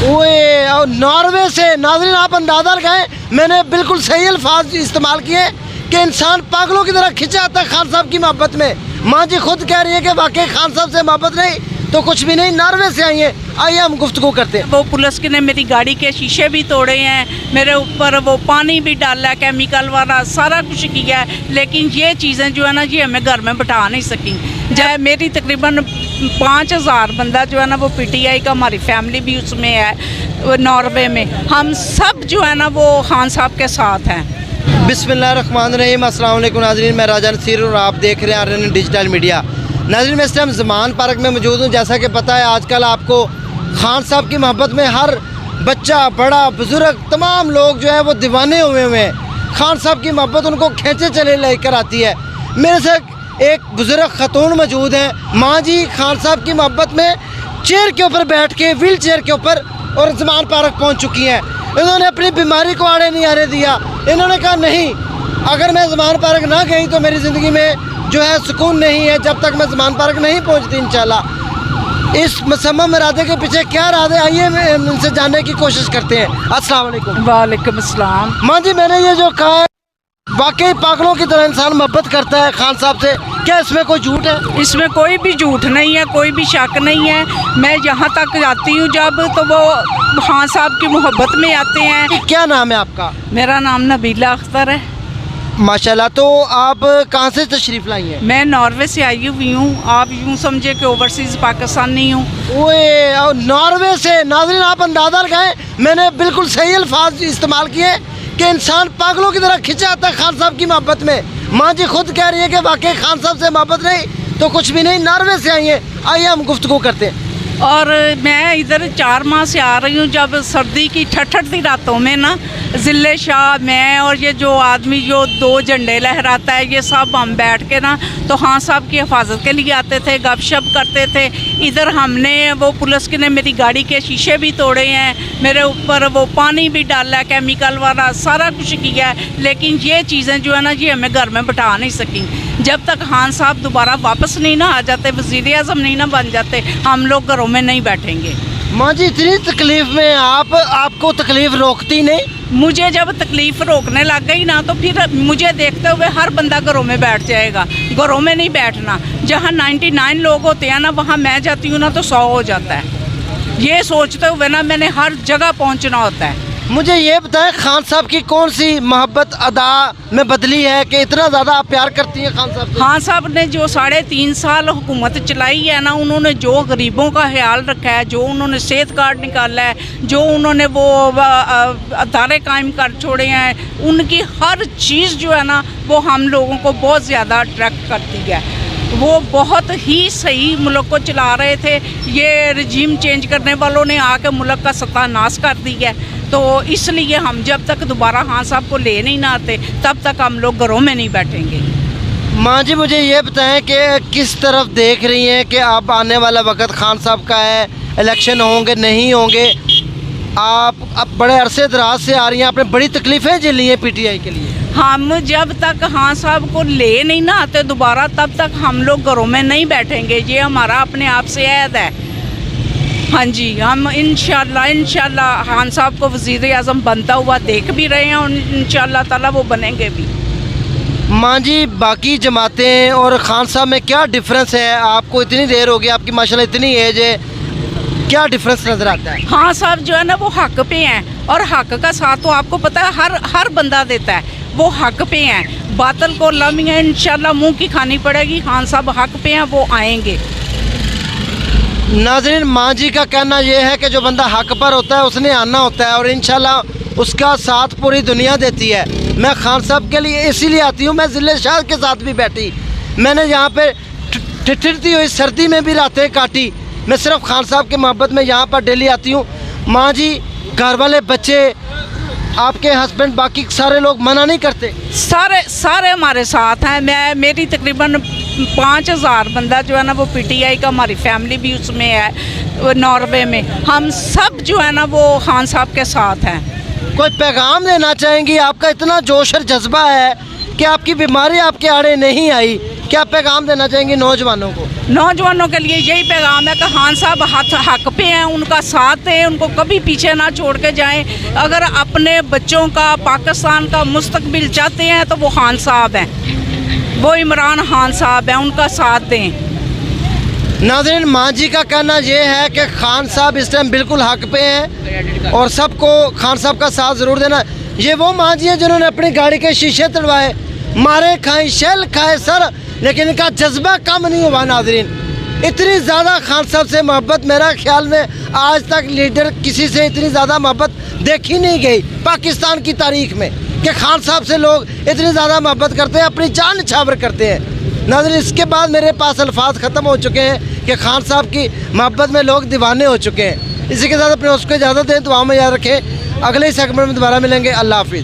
ओए और नॉर्वे से। नाज़रीन आप अंदाज़ा लगाएं, मैंने बिल्कुल सही अल्फाज इस्तेमाल किए कि इंसान पागलों की तरह खिंचा आता है खान साहब की मोहब्बत में। माँ जी खुद कह रही है कि वाकई खान साहब से मोहब्बत नहीं तो कुछ भी नहीं। नॉर्वे से आई हैं, आइए हम गुफ्तगू करते हैं। वो पुलिस ने मेरी गाड़ी के शीशे भी तोड़े हैं, मेरे ऊपर वो पानी भी डाला है केमिकल वाला, सारा कुछ किया है, लेकिन ये चीज़ें जो है ना जी हमें घर में बैठा नहीं सकी। चाहे मेरी तकरीबन 5000 बंदा जो है ना वो पीटीआई का, हमारी फैमिली भी उसमें है नॉर्वे में, हम सब जो है ना वो खान साहब के साथ हैं। बिस्मिल्लाहिर्रहमानिर्रहीम। अस्सलाम वालेकुम नाज़रीन, मैं राजा नसीर और आप देख रहे हैं RN डिजिटल मीडिया। नाज़रीन मैं इस टाइम ज़मान पार्क में मौजूद हूँ। जैसा कि पता है आजकल आपको खान साहब की मोहब्बत में हर बच्चा बड़ा बुज़ुर्ग तमाम लोग जो है वो दीवाने हुए हैं। खान साहब की मोहब्बत उनको खींचे चले लेकर आती है। मेरे साथ एक बुज़ुर्ग ख़तून मौजूद हैं। माँ जी खान साहब की मोहब्बत में चेयर के ऊपर बैठ के, व्हील चेयर के ऊपर और ज़मान पार्क पहुँच चुकी हैं। इन्होंने अपनी बीमारी को आड़े नहीं आने दिया। इन्होंने कहा नहीं, अगर मैं ज़मान पार्क ना गई तो मेरी ज़िंदगी में जो है सुकून नहीं है जब तक मैं ज़मान पार्क नहीं पहुंचती इंशाल्लाह। इस मुसम्मम इरादे के पीछे क्या इरादे, आइए इनसे जानने की कोशिश करते हैं। अस्सलाम वालेकुम। वालेकुम अस्सलाम। माँ जी मैंने ये जो कहा है वाकई पागलों की तरह इंसान मोहब्बत करता है खान साहब से, क्या इसमें कोई झूठ है? इसमें कोई भी झूठ नहीं है, कोई भी शक नहीं है। मैं यहाँ तक जाती हूँ जब तो वो खान साहब की मोहब्बत में आते हैं। क्या नाम है आपका? मेरा नाम नबीला अख्तर है। माशाल्लाह। तो आप कहाँ से तशरीफ़ लाई हैं? मैं नॉर्वे से आई हुई हूँ। आप यूँ समझे कि ओवरसीज़ पाकिस्तानी हूँ। ओए और नॉर्वे से। नाज़रीन आप अंदाज़ा लगाएं, मैंने बिल्कुल सही अल्फाज इस्तेमाल किए कि इंसान पागलों की तरह खिंचा आता है खान साहब की मोहब्बत में। माँ जी खुद कह रही है कि वाकई खान साहब से मोहब्बत नहीं तो कुछ भी नहीं। नॉर्वे से आई हैं, आइए हम गुफ्तगू करते हैं। और मैं इधर 4 माह से आ रही हूँ। जब सर्दी की ठठठी रातों में ना ज़िले शाह, मैं और ये जो आदमी जो 2 झंडे लहराता है, ये सब हम बैठ के ना तो खान साहब की हिफाजत के लिए आते थे, गपशप करते थे। इधर हमने वो पुलिस ने मेरी गाड़ी के शीशे भी तोड़े हैं, मेरे ऊपर वो पानी भी डाला है केमिकल वाला, सारा कुछ किया है, लेकिन ये चीज़ें जो है ना जी हमें घर में बैठा नहीं सकी। जब तक खान साहब दोबारा वापस नहीं ना आ जाते, वज़ीर आज़म नहीं ना बन जाते, हम लोग घरों में नहीं बैठेंगे। माँ जी इतनी तकलीफ़ में आपको तकलीफ़ रोकती नहीं? मुझे जब तकलीफ़ रोकने लग गई ना तो फिर मुझे देखते हुए हर बंदा घरों में बैठ जाएगा। घरों में नहीं बैठना। जहाँ 99 लोग होते हैं ना वहाँ मैं जाती हूँ ना तो 100 हो जाता है। ये सोचते हुए ना मैंने हर जगह पहुँचना होता है। मुझे ये बताएं खान साहब की कौन सी मोहब्बत अदा में बदली है कि इतना ज़्यादा आप प्यार करती हैं खान साहब? खान साहब ने जो 3.5 साल हुकूमत चलाई है ना, उन्होंने जो गरीबों का ख्याल रखा है, जो उन्होंने सेहत कार्ड निकाला है, जो उन्होंने वो अदारे कायम कर छोड़े हैं, उनकी हर चीज़ जो है ना वो हम लोगों को बहुत ज़्यादा अट्रैक्ट करती है। वो बहुत ही सही मुल्क को चला रहे थे। ये रजीम चेंज करने वालों ने आके मुल्क का सत्यानाश कर दिया है। तो इसलिए हम जब तक दोबारा खान साहब को ले नहीं ना आते तब तक हम लोग घरों में नहीं बैठेंगे। माँ जी मुझे ये बताएं कि किस तरफ देख रही हैं कि अब आने वाला वक्त खान साहब का है, इलेक्शन होंगे नहीं होंगे? आप अब बड़े अरसे दराज से आ रही हैं, आपने बड़ी तकलीफ़ें झेली हैं पीटीआई के लिए। हम जब तक खान साहब को ले नहीं ना आते दोबारा तब तक हम लोग घरों में नहीं बैठेंगे। ये हमारा अपने आप से ऐद है। हाँ जी, हम इंशाल्लाह खान साहब को वज़ीर आज़म बनता हुआ देख भी रहे हैं और इंशाल्लाह ताला वो बनेंगे भी। माँ जी बाकी जमातें और खान साहब में क्या डिफरेंस है? आपको इतनी देर हो गई, आपकी माशाल्लाह इतनी एज है, क्या डिफरेंस नज़र आता है? खान साहब जो है ना वो हक पे हैं और हक का साथ तो आपको पता है हर बंदा देता है। वो हक पे हैं, बातल को लम्ही है, इंशाल्लाह मुँह की खानी पड़ेगी। खान साहब हक पे हैं, वो आएंगे। नाज़रीन माँ जी का कहना यह है कि जो बंदा हक पर होता है उसने आना होता है और इंशाल्लाह उसका साथ पूरी दुनिया देती है। मैं खान साहब के लिए इसीलिए आती हूँ। मैं ज़िले शाह के साथ भी बैठी, मैंने यहाँ पे ठिठुरती हुई सर्दी में भी रातें काटी। मैं सिर्फ खान साहब की मोहब्बत में यहाँ पर डेली आती हूँ। माँ जी घर वाले बच्चे आपके हस्बैंड बाकी सारे लोग मना नहीं करते? सारे हमारे साथ हैं। मेरी तकरीबन 5000 बंदा जो है ना वो पीटीआई का, हमारी फैमिली भी उसमें है नॉर्वे में, हम सब जो है ना वो खान साहब के साथ हैं। कोई पैगाम देना चाहेंगी? आपका इतना जोश और जज्बा है कि आपकी बीमारी आपके आड़े नहीं आई, क्या पैगाम देना चाहेंगी नौजवानों को? नौजवानों के लिए यही पैगाम है कि खान साहब हक पे हैं, उनका साथ दें, उनको कभी पीछे ना छोड़ के जाएं। अगर अपने बच्चों का, पाकिस्तान का मुस्तकबिल चाहते हैं तो वो खान साहब हैं, वो इमरान खान साहब हैं, उनका साथ दें। नाज़रीन, माँ जी का कहना ये है कि खान साहब इस टाइम बिल्कुल हक पे हैं और सबको खान साहब का साथ ज़रूर देना। ये वो माँ जी हैं जिन्होंने अपनी गाड़ी के शीशे तोड़वाए, मारे खाए, शेल खाए सर, लेकिन इनका जज्बा कम नहीं हुआ। नाज़रीन, इतनी ज़्यादा खान साहब से मोहब्बत मेरा ख्याल में आज तक लीडर किसी से इतनी ज़्यादा मोहब्बत देखी नहीं गई पाकिस्तान की तारीख में, कि खान साहब से लोग इतनी ज़्यादा मोहब्बत करते हैं, अपनी जान न्यौछावर करते हैं। नाज़रीन, इसके बाद मेरे पास अल्फाज ख़त्म हो चुके हैं कि खान साहब की मोहब्बत में लोग दीवाने हो चुके हैं। इसी के साथ अपने उसको इजाज़त दें, दुआ में याद रखें। अगले सेगमेंट में दोबारा मिलेंगे। अल्लाह हाफिज़।